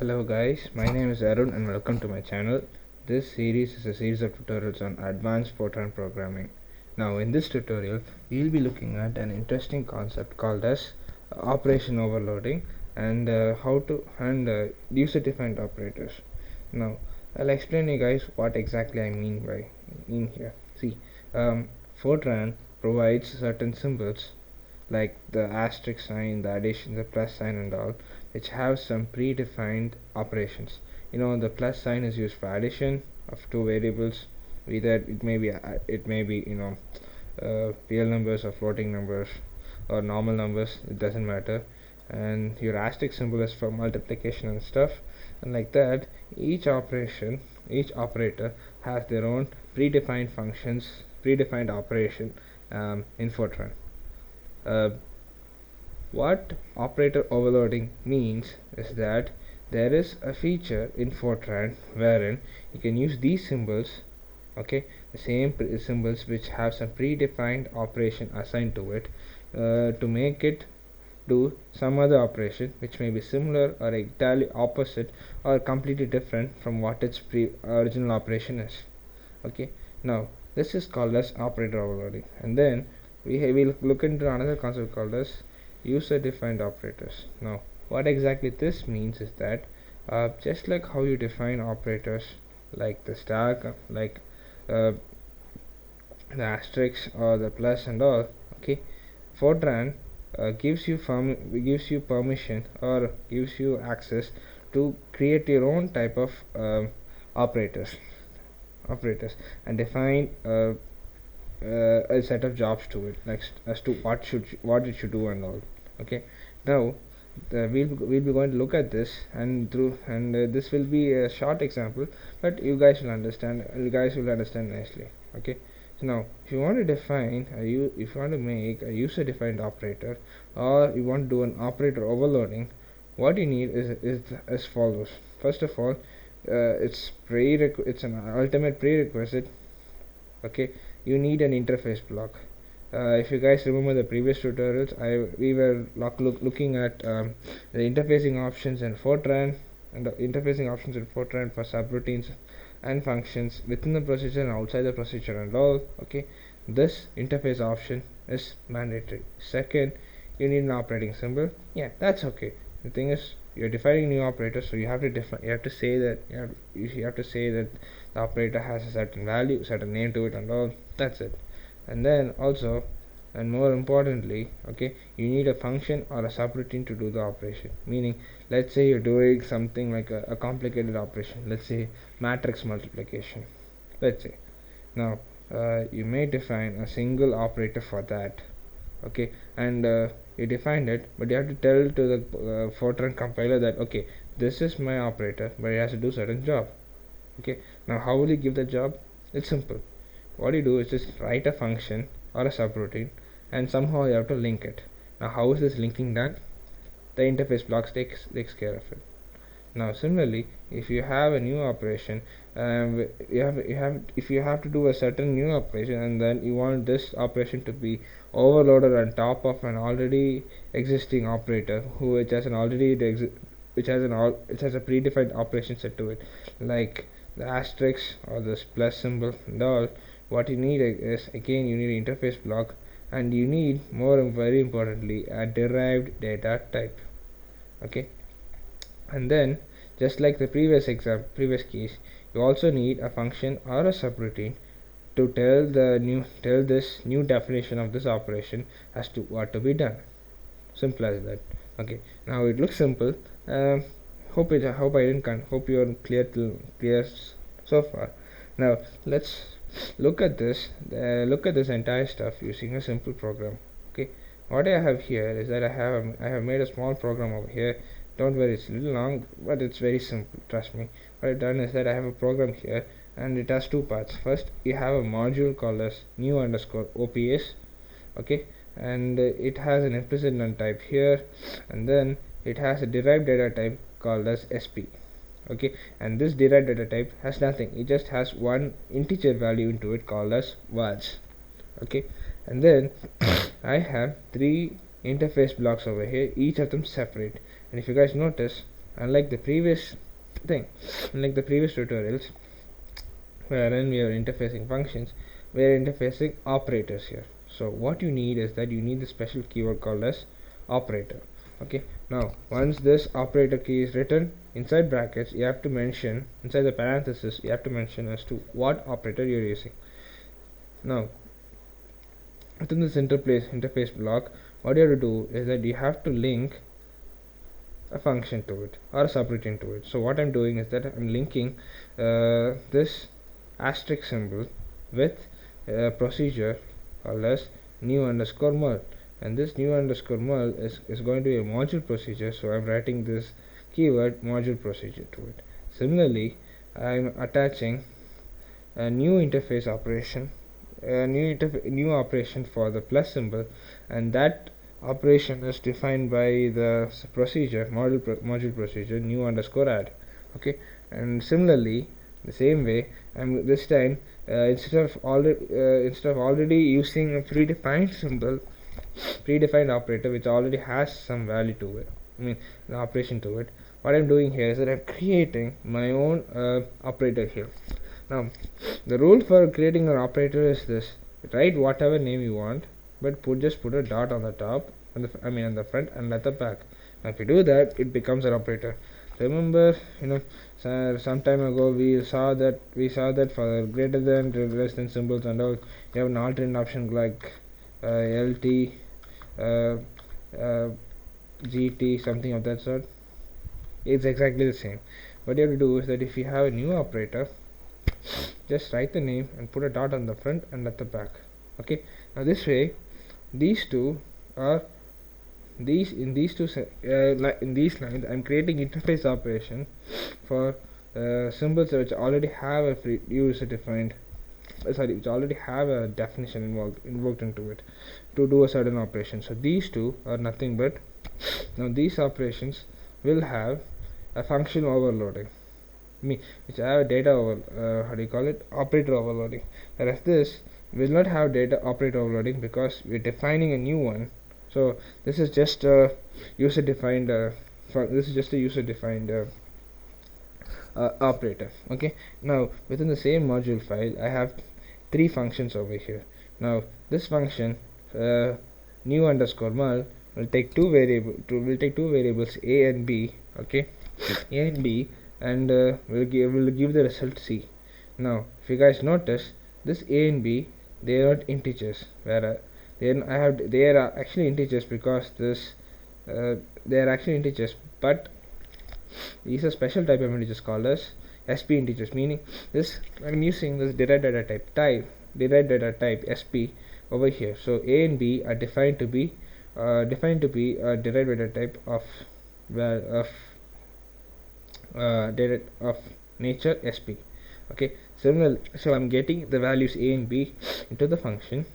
Hello guys, my name is Arun and welcome to my channel. This series is a series of tutorials on Advanced Fortran Programming. Now in this tutorial, we will be looking at an interesting concept called as operation overloading and user-defined operators. Now I'll explain you guys what exactly I mean here. See, Fortran provides certain symbols like the asterisk sign, the addition, the plus sign and all, which have some predefined operations. The plus sign is used for addition of two variables, either it may be real numbers or floating numbers or normal numbers, it doesn't matter. And your asterisk symbol is for multiplication and stuff, and like that each operator has their own predefined operation in Fortran. What operator overloading means is that there is a feature in Fortran wherein you can use these symbols, the same symbols which have some predefined operation assigned to it, to make it do some other operation which may be similar or entirely opposite or completely different from what its original operation is. Now this is called as operator overloading, and then we will look into another concept called as user-defined operators. Now what exactly this means is that just like how you define operators like the star, like the asterisk or the plus and all, Fortran gives you permission or gives you access to create your own type of operators and define a set of jobs to it, like as to what it should do and all. Now we'll be going to look at this this will be a short example, but you guys will understand nicely. So now if you want to make a user defined operator, or you want to do an operator overloading, what you need is as follows. First of all, it's an ultimate prerequisite. You need an interface block. If you guys remember the previous tutorials, we were looking at the interfacing options in Fortran for subroutines and functions within the procedure and outside the procedure and all. This interface option is mandatory. Second, you need an operating symbol. That's okay. The thing is, you're defining new operators, so you have to say that the operator has a certain value, certain name to it and all. That's it. And then also, and more importantly, you need a function or a subroutine to do the operation. Meaning, let's say you're doing something like a complicated operation, let's say matrix multiplication, let's say. Now you may define a single operator for that, and you defined it, but you have to tell to the Fortran compiler that this is my operator, but it has to do certain job. Now how will you give the job? It's simple. What you do is just write a function or a subroutine, and somehow you have to link it. Now how is this linking done? The interface blocks takes care of it. Now similarly, if you have a new operation, if you have to do a certain new operation, and then you want this operation to be overloaded on top of an already existing operator which has a predefined operation set to it, like the asterisk or this plus symbol and all. What you need is, again, you need an interface block, and you need, very importantly, a derived data type. And then, just like the previous case, you also need a function or a subroutine to tell this new definition of this operation as to what to be done. Simple as that. Now it looks simple. Hope you're clear so far. Now let's look at this entire stuff using a simple program. What I have here is that I have made a small program over here. Don't worry, it's a little long, but it's very simple, trust me. What I've done is that I have a program here, and it has two parts. First, you have a module called as new_ops, and it has an implicit none type here, and then it has a derived data type called as sp. And this derived data type has nothing. It just has one integer value into it called as words. And then I have three interface blocks over here, each of them separate. And if you guys notice, unlike the previous tutorials wherein we are interfacing functions, we are interfacing operators here. So what you need is that you need the special keyword called as operator. Okay, now once this operator key is written inside brackets, you have to mention inside the parenthesis, you have to mention as to what operator you're using. Now within this interface block, what you have to do is that you have to link a function to it or a subroutine to it. So what I'm doing is that I'm linking this asterisk symbol with a procedure called as new underscore merl, and this new underscore merl is going to be a module procedure, so I'm writing this keyword module procedure to it. Similarly, I'm attaching a new interface operation, a new operation for the plus symbol, and that operation is defined by the procedure module procedure new underscore add. Okay, and similarly the same way I'm this time instead of already using a predefined operator which already has some value to it, an operation to it, what I'm doing here is that I'm creating my own operator here. Now the rule for creating an operator is this: write whatever name you want, but just put a dot on the top, on the front and at the back. Now if you do that, it becomes an operator. Remember, some time ago we saw that for greater than, less than symbols and all, you have an alternate option like LT, GT, something of that sort. It's exactly the same. What you have to do is that if you have a new operator, just write the name and put a dot on the front and at the back. Okay, now this way these lines I'm creating interface operation for symbols which already have a which already have a definition invoked into it to do a certain operation. So these two are nothing but, now these operations will have a function overloading, which have a data operator overloading, whereas this will not have data operator overloading because we're defining a new one. So this is just a user defined operator. Okay, now within the same module file I have 3 functions over here. Now this function new underscore merl will take two variables a and b. Okay, a and b, and will give the result c. Now if you guys notice, this a and b, they are not integers, whereas they are actually integers because they are actually integers, but these are special type of integers called as sp integers, meaning this I'm using this derived data type sp over here. So a and b are defined to be a derived data type of nature sp. Okay, similarly, so I'm getting the values a and b into the function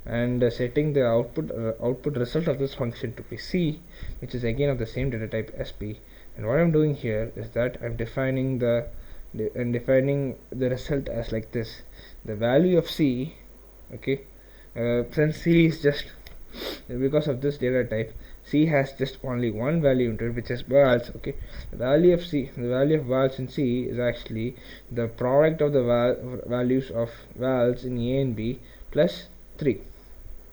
and setting the output result of this function to be c, which is again of the same data type sp. And what I'm doing here is that I'm defining the result as like this: the value of c. Okay, since c is just, because of this data type, c has just only one value into it, which is vowels. Okay, the value of vowels in c is actually the product of the values of vowels in a and b plus 3.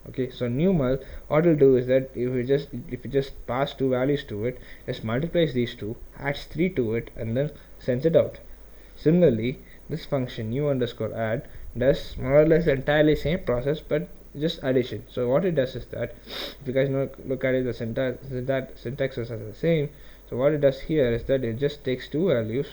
Okay, so new merl, what will do is that if you just pass 2 values to it, just multiplies these two, adds 3 to it, and then sends it out. Similarly, this function new underscore add does more or less entirely same process, but just addition. So what it does is that, if you guys look at it, the syntaxes are the same. So what it does here is that it just takes the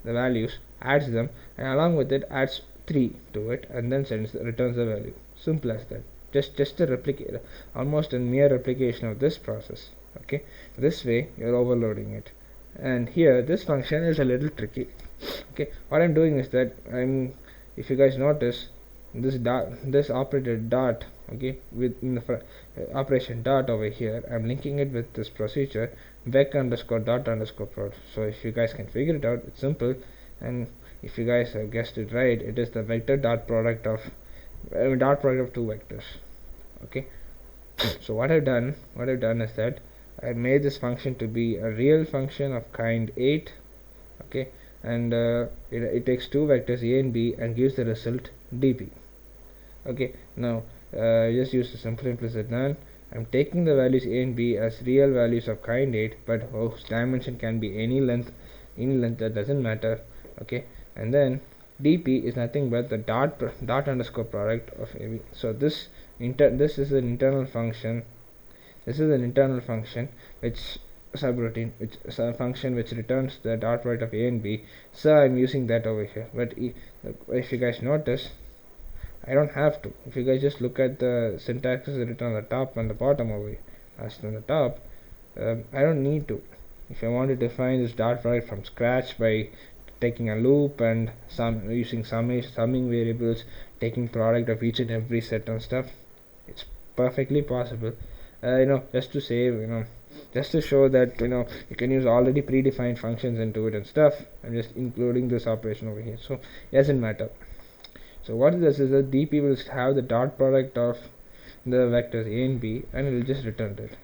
values, adds them, and along with it adds 3 to it, and then returns the value. Simple as that. Just a replicate, almost a mere replication of this process. Okay, this way you're overloading it. And here this function is a little tricky. Okay, what I'm doing is that if you guys notice, this operator dot, okay, with the operation dot over here, I'm linking it with this procedure vec underscore dot underscore prod. So if you guys can figure it out, it's simple. And if you guys have guessed it right, it is the vector dot product of 2 vectors. Okay, so what I've done is that I made this function to be a real function of kind 8, okay, and it takes two vectors a and b and gives the result dp. Okay, now just use the simple implicit none. I'm taking the values a and b as real values of kind 8, but whose dimension can be any length, that doesn't matter. Okay, and then dp is nothing but the dot underscore product of ab. So this is an internal function. This is an internal function which subroutine, which is a function which returns the dot product of a and b. So I'm using that over here. But if you guys notice, I don't have to. If you guys just look at the syntax is written on the top and the bottom over here, as on the top, I don't need to. If I want to define this dot product from scratch by taking a loop and using summing variables, taking product of each and every set and stuff, it's perfectly possible. Just to save, just to show that you can use already predefined functions into it and stuff. I'm just including this operation over here, so it doesn't matter. So what it does is that dp will have the dot product of the vectors a and b, and it will just return it.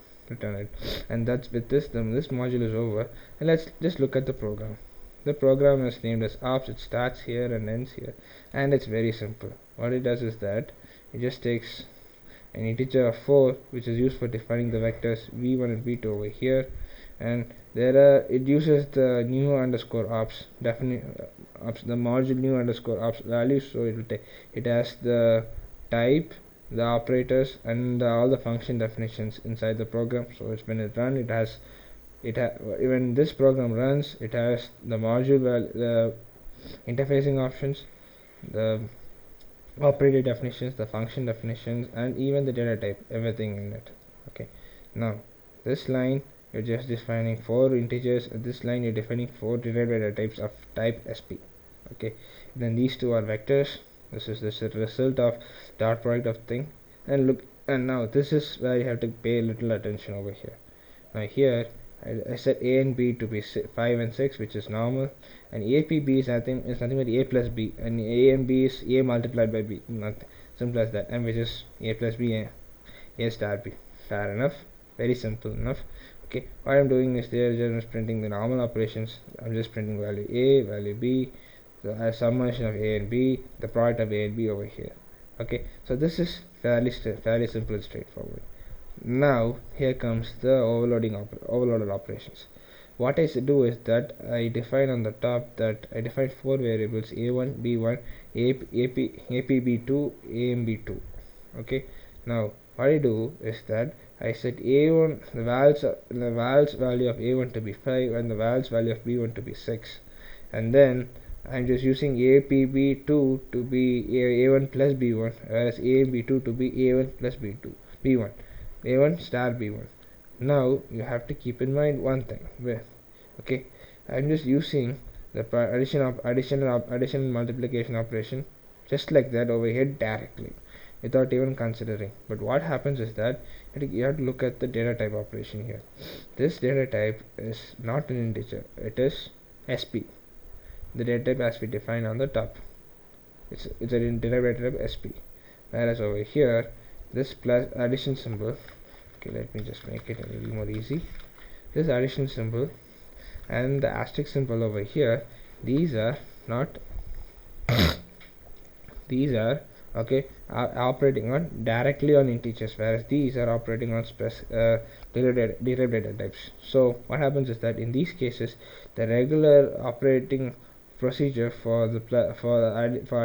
And that's with this. Then this module is over, and let's just look at the program. The program is named as ops. It starts here and ends here, and it's very simple. What it does is that it just takes an integer of 4, which is used for defining the vectors v1 and v2 over here, and it uses the new underscore ops the module new underscore ops value. So it has the type, the operators, and all the function definitions inside the program. So when it run, when this program runs, it has the module the interfacing options, the operator definitions, the function definitions, and even the data type, everything in it. Okay, now this line you're just defining 4 integers. At this line you're defining 4 derived data types of type sp. Okay, then these two are vectors. This is the result of dot product of thing. And now this is where you have to pay a little attention over here. Now here I set a and b to be 5 and 6, which is normal, and apb is nothing but a plus b, and a and b is a multiplied by b, nothing simple as that, and which is a plus b, a star b. Fair enough, very simple enough. Okay, what I'm doing is there just printing the normal operations. I'm just printing value a, value b, the summation of a and b, the product of a and b over here. Okay, so this is fairly simple and straightforward. Now here comes the overloaded operations. What I do is that I define on the top that I define 4 variables a1, b1, apb2, amb2. Okay, now what I do is that I set a1 the vals value of a1 to be 5 and the vals value of b1 to be 6, and then I'm just using apb2 to be a1 plus b1, whereas amb2 to be a1 plus b1, a1 star b1. Now you have to keep in mind one thing. Okay, I'm just using the addition and multiplication operation just like that over here directly, without even considering. But what happens is that you have to look at the data type operation here. This data type is not an integer, it is sp, the data type as we define on the top. It's a derived data type sp, whereas over here this plus addition symbol, okay, let me just make it a little more easy. This addition symbol and the asterisk symbol over here, these are not okay, are operating on directly on integers, whereas these are operating on derived data types. So what happens is that in these cases the regular operating procedure for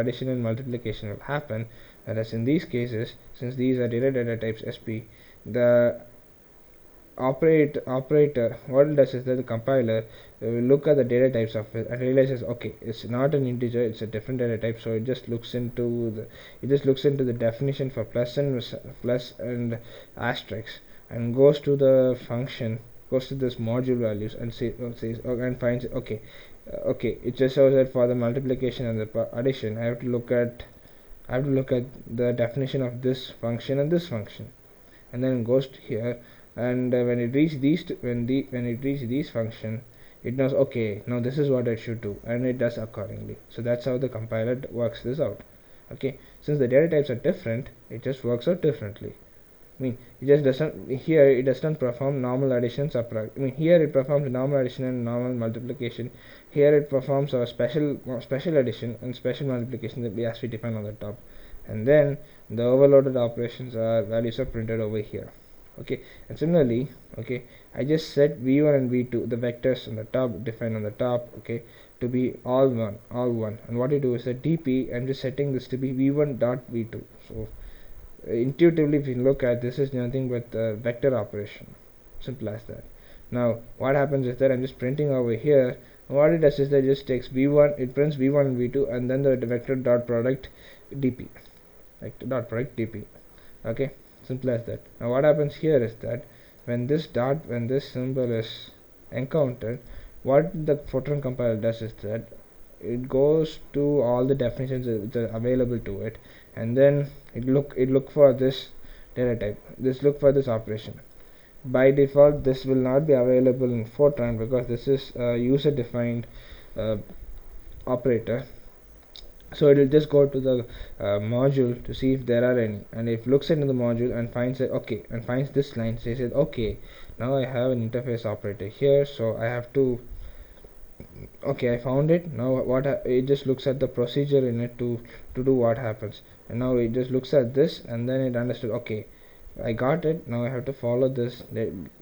addition and multiplication will happen, whereas in these cases, since these are derived data types sp, the operator, what it does is that the compiler will look at the data types of it and realizes, okay, it's not an integer, it's a different data type. So it just looks into the definition for plus and asterisk, and goes to the function, goes to this module values and and finds okay, it just shows that for the multiplication and the addition I have to look at the definition of this function and this function, and then it goes to here, and when it reaches these function, it knows, okay, now this is what I should do, and it does accordingly. So that's how the compiler works this out. Okay, since the data types are different, it just works out differently. I mean, it just doesn't, here it doesn't perform normal addition, subtract. I mean, here it performs normal addition and normal multiplication. Here it performs a special addition and special multiplication that we actually define on the top. And then the overloaded operations are values are printed over here. Okay, and similarly, okay, I just set v1 and v2, the vectors on the top, defined on the top, okay, to be all one. And what you do is that dp, I'm just setting this to be v1 dot v2. So intuitively, if you look at this, is nothing but a vector operation, simple as that. Now what happens is that I'm just printing over here. What it does is that it just takes v1, it prints v1 and v2, and then the vector dot product dp, like dot product dp. Okay, simple as that. Now what happens here is that when this symbol is encountered, what the Fortran compiler does is that it goes to all the definitions that are available to it, and then it look for this data type, look for this operation. By default, this will not be available in Fortran because this is a user defined operator. So it will just go to the module to see if there are any, and if looks into the module and finds it, okay, and finds this line, says it, okay, now I have an interface operator here, so I have to, okay, I found it. Now what it just looks at the procedure in it to do what happens, and now it just looks at this, and then it understood, okay, I got it, now I have to follow this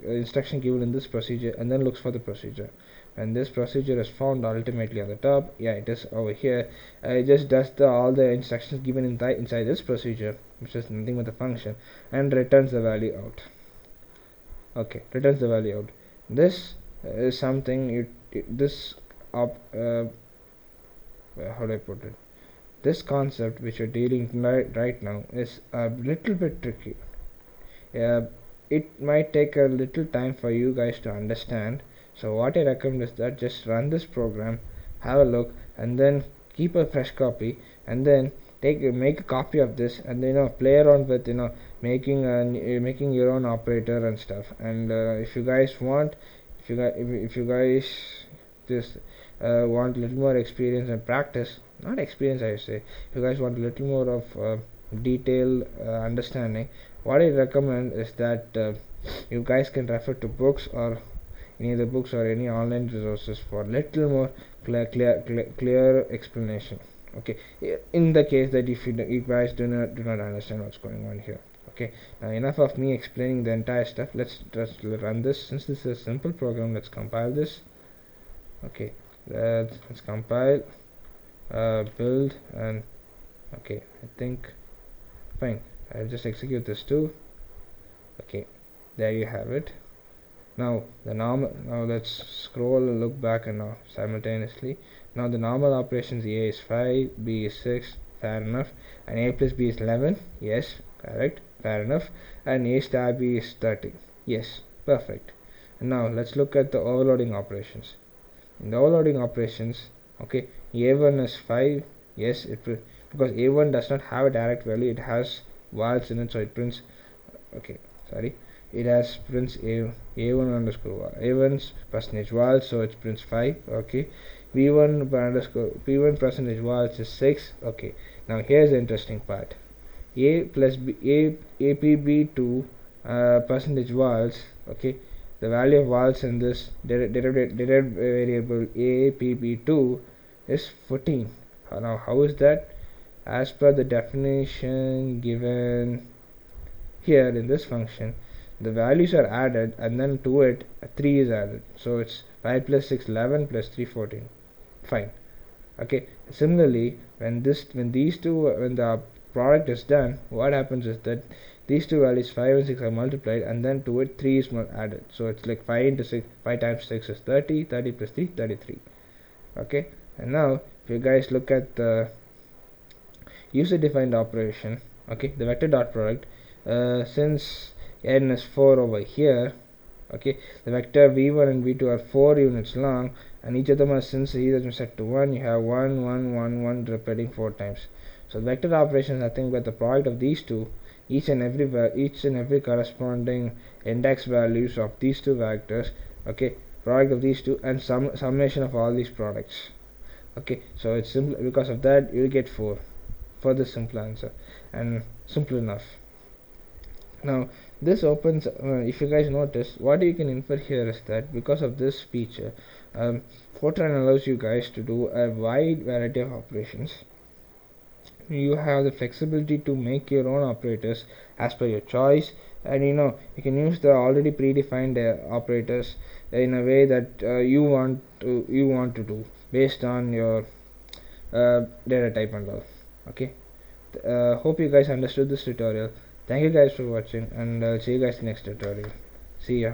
instruction given in this procedure, and then looks for the procedure. And this procedure is found ultimately on the top, yeah, it is over here. It just does all the instructions given inside this procedure, which is nothing but the function, and returns the value out. Okay, returns the value out. This is something how do I put it, this concept which you're dealing right now is a little bit tricky. It might take a little time for you guys to understand. So what I recommend is that just run this program, have a look, and then keep a fresh copy, and then make a copy of this, and play around with making your own operator and stuff. And if you guys want, if you guys just want a little more experience and practice, not experience I say, if you guys want a little more of detailed understanding, what I recommend is that you guys can refer to books or any of the books or any online resources for little more clear explanation. Okay, in the case that if you guys do not understand what's going on here. Okay, now enough of me explaining the entire stuff. Let's just run this. Since this is a simple program, let's compile this. Okay, let's compile, build, and okay, I think fine, I'll just execute this too. Okay, there you have it. Now let's scroll and look back and now simultaneously. Now the normal operations, A is 5, B is 6, fair enough, and A plus B is 11, yes, correct, fair enough, and A star B is 30, yes, perfect. And now let's look at the overloading operations. In the overloading operations, okay, A1 is 5, yes, because A1 does not have a direct value, it has vowels in it, so it prints, okay, sorry, it has prints a1 underscore a1's percentage vowel, so it prints 5. Okay, p1 percentage vowels is 6. Okay, now here's the interesting part. A plus b apb2 percentage vowels. Okay, the value of vowels in this derived variable apb2 is 14. Now how is that? As per the definition given here in this function, the values are added, and then to it 3 is added, so it's 5 plus 6 11 plus 3 14. Fine. Okay, similarly when the product is done, what happens is that these two values 5 and 6 are multiplied, and then to it 3 is added, so it's like 5 times 6 is 30 plus 3 33. Okay, and now if you guys look at the user defined operation, okay, the vector dot product, since n is 4 over here, okay, the vector v1 and v2 are 4 units long, and each of them are, since either is set to 1, you have 1 1 1 1 repeating 4 times. So the vector operation is nothing but the product of these two, each and every corresponding index values of these two vectors, okay, product of these two, and summation of all these products. Okay, so it's simple. Because of that, you get 4 for this simple answer, and simple enough. Now This opens, if you guys notice, what you can infer here is that because of this feature, um, Fortran allows you guys to do a wide variety of operations. You have the flexibility to make your own operators as per your choice, and you can use the already predefined operators in a way that you want to do based on your data type and all. Okay, hope you guys understood this tutorial. Thank you guys for watching, and I'll see you guys next tutorial. See ya.